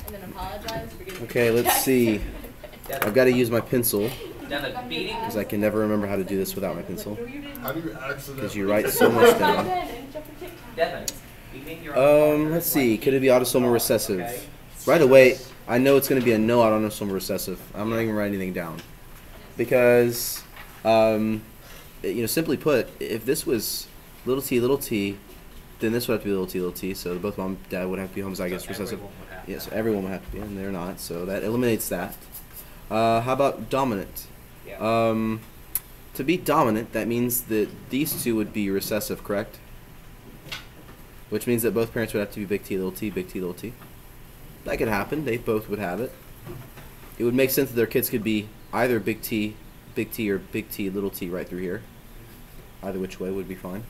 and then apologize for getting Okay, let's see. I've got to use my pencil beating. because I can never remember how to do this without my pencil. How do you accidentally? Because you write so much down. Devin, beating your Let's see. Could it be autosomal recessive? Right away, I know it's going to be a no autosomal recessive. I'm not even writing anything down because, simply put, if this was little t, then this would have to be little t. So both mom and dad would have to be homozygous recessive. Yes, everyone would have to be, and they're not. So that eliminates that. How about dominant? Yeah. To be dominant, that means that these two would be recessive, correct? Which means that both parents would have to be big T, little t, big T, little t. That could happen. They both would have it. It would make sense that their kids could be either big T, or big T, little t right through here. Either which way would be fine.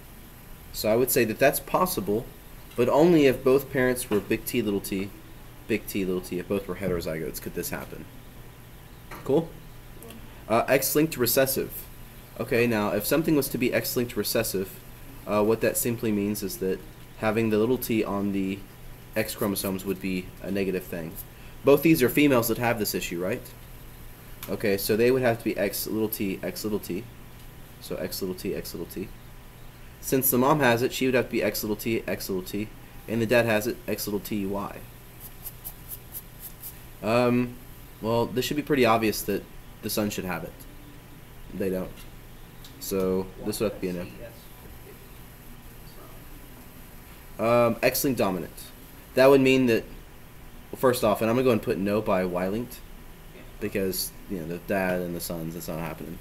So I would say that that's possible, but only if both parents were big T, little t, big T, little t. If both were heterozygotes, could this happen? Cool? X-linked recessive. Okay, now if something was to be X-linked recessive, what that simply means is that having the little t on the X chromosomes would be a negative thing. Both these are females that have this issue, right? Okay, so they would have to be X little t, X little t. So X little t, X little t. Since the mom has it, she would have to be X little t, X little t. And the dad has it, X little t, Y. Well, this should be pretty obvious that the son should have it. They don't. So this would have to be a no. X-linked dominant. That would mean that, well, first off, and I'm going to go and put no by Y-linked, because, the dad and the sons, that's not happening.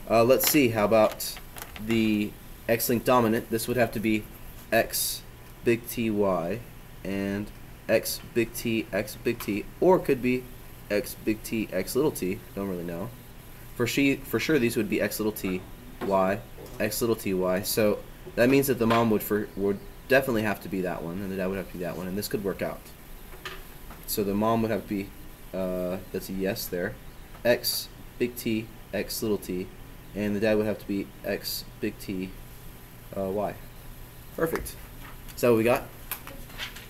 Let's see, how about the X-linked dominant? This would have to be X big T, Y, and X big T, X big T, or it could be X big T, X little t, don't really know. For sure, these would be X little t, Y, X little t, Y. So that means that the mom would definitely have to be that one, and the dad would have to be that one, and this could work out. So the mom would have to be, that's a yes there, X big T, X little t, and the dad would have to be X big T, Y. Perfect. Is that what we got?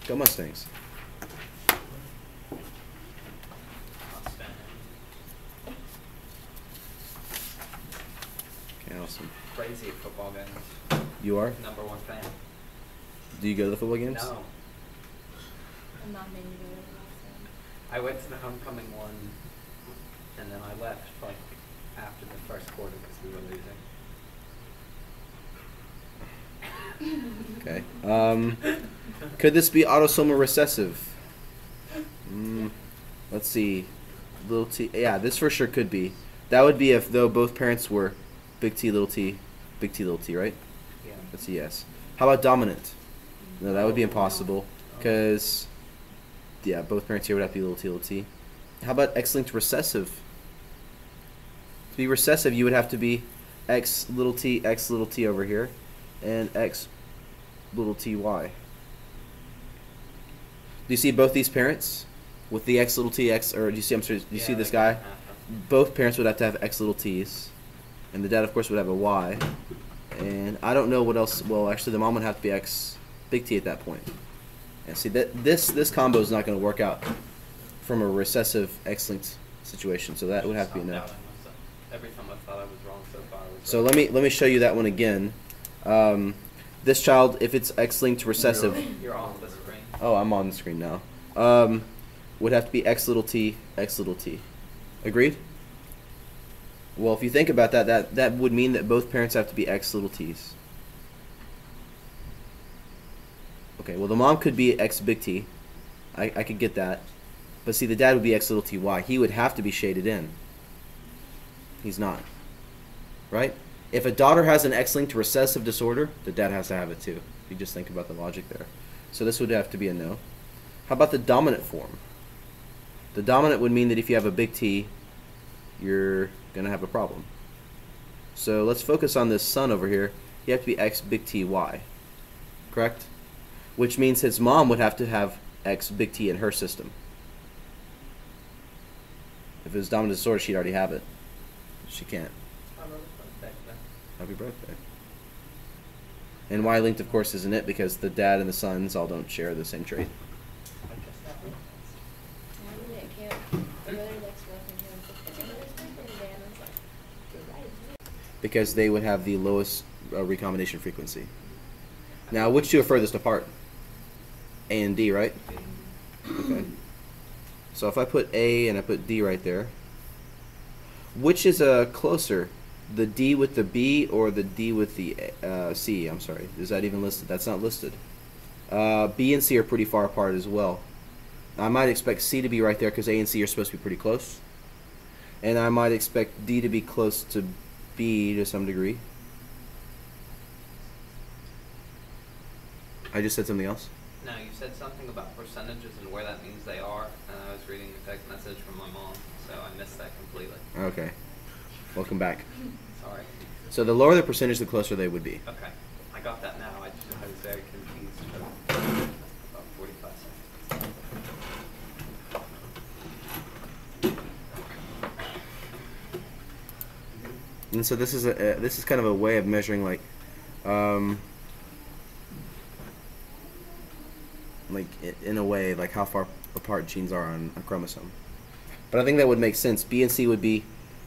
Go Mustangs. Okay, awesome. Crazy at football games. You are? Number one fan. Do you go to the football games? No. I'm not many to I went to the homecoming one, and then I left after the first quarter because we were losing. Okay. Could this be autosomal recessive? Let's see. Little t. Yeah, this for sure could be. That would be if, though, both parents were big T, little t, right? Yeah. That's a yes. How about dominant? No, that would be impossible because, yeah, both parents here would have to be little t. How about X-linked recessive? To be recessive, you would have to be X little t over here, and X little t, Y. Do you see both these parents with the X little t, X, or do you see? I'm sorry. Do you see this guy? Both parents would have to have X little t's, and the dad, of course, would have a Y. And I don't know what else. Well, actually, the mom would have to be X big T at that point. And see that this combo is not going to work out from a recessive X-linked situation. So that would have to be a no. Every time I thought I was wrong so far. So let me show you that one again. This child, if it's X-linked recessive. You're off the screen. Oh, I'm on the screen now. Would have to be X little t, X little t. Agreed? Well, if you think about that, that would mean that both parents have to be X little t's. Okay, well, the mom could be X big T. I could get that. But see, the dad would be X little t, Y. He would have to be shaded in. He's not. Right? If a daughter has an X-linked recessive disorder, the dad has to have it too. If you just think about the logic there. So this would have to be a no. How about the dominant form? The dominant would mean that if you have a big T, you're going to have a problem. So let's focus on this son over here. You have to be X big T, Y. Correct? Which means his mom would have to have X big T in her system. If it was dominant disorder, she'd already have it. She can't. Happy birthday. And Y-linked, of course, isn't it because the dad and the sons all don't share the same trait. because they would have the lowest recombination frequency. Now, which two are furthest apart? A and D, right? Okay. So if I put A and I put D right there, which is closer? The D with the B or the D with the C? I'm sorry. Is that even listed? That's not listed. B and C are pretty far apart as well. I might expect C to be right there because A and C are supposed to be pretty close. And I might expect D to be close to B to some degree. I just said something else? No, you said something about percentages and where that means they are, and I was reading a text message from my mom, so I missed that completely. Okay. Welcome back. Sorry. So the lower the percentage, the closer they would be. Okay, I got that now. I was very confused for about 45 seconds. And so this is kind of a way of measuring like in a way like how far apart genes are on a chromosome. But I think that would make sense. B and C would be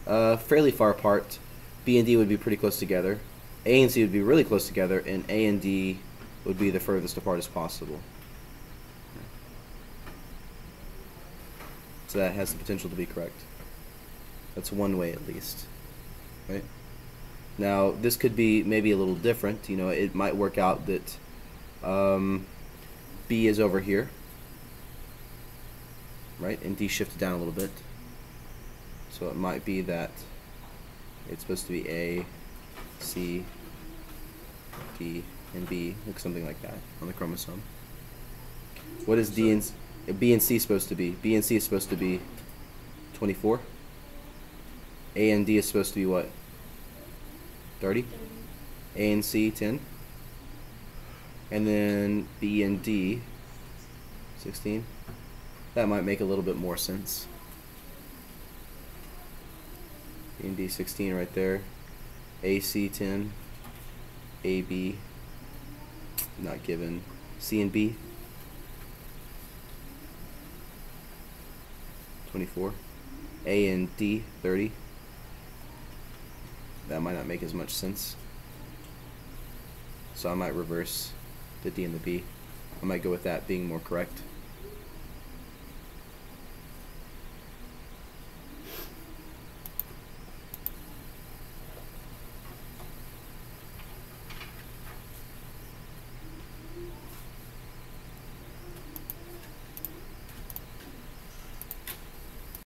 fairly far apart. B and D would be pretty close together. A and C would be really close together, and A and D would be the furthest apart as possible. So that has the potential to be correct. That's one way at least. Right? Now, this could be maybe a little different. You know, it might work out that B is over here, right? And D shifted down a little bit. So it might be that it's supposed to be A, C, D, and B. Looks something like that on the chromosome. What is B and C supposed to be? B and C is supposed to be 24. A and D is supposed to be what? 30? A and C, 10. And then B and D, 16. That might make a little bit more sense. B and D, 16 right there. AC, 10. AB, not given. C and B, 24. A and D, 30. That might not make as much sense. So I might reverse the D and the B. I might go with that being more correct.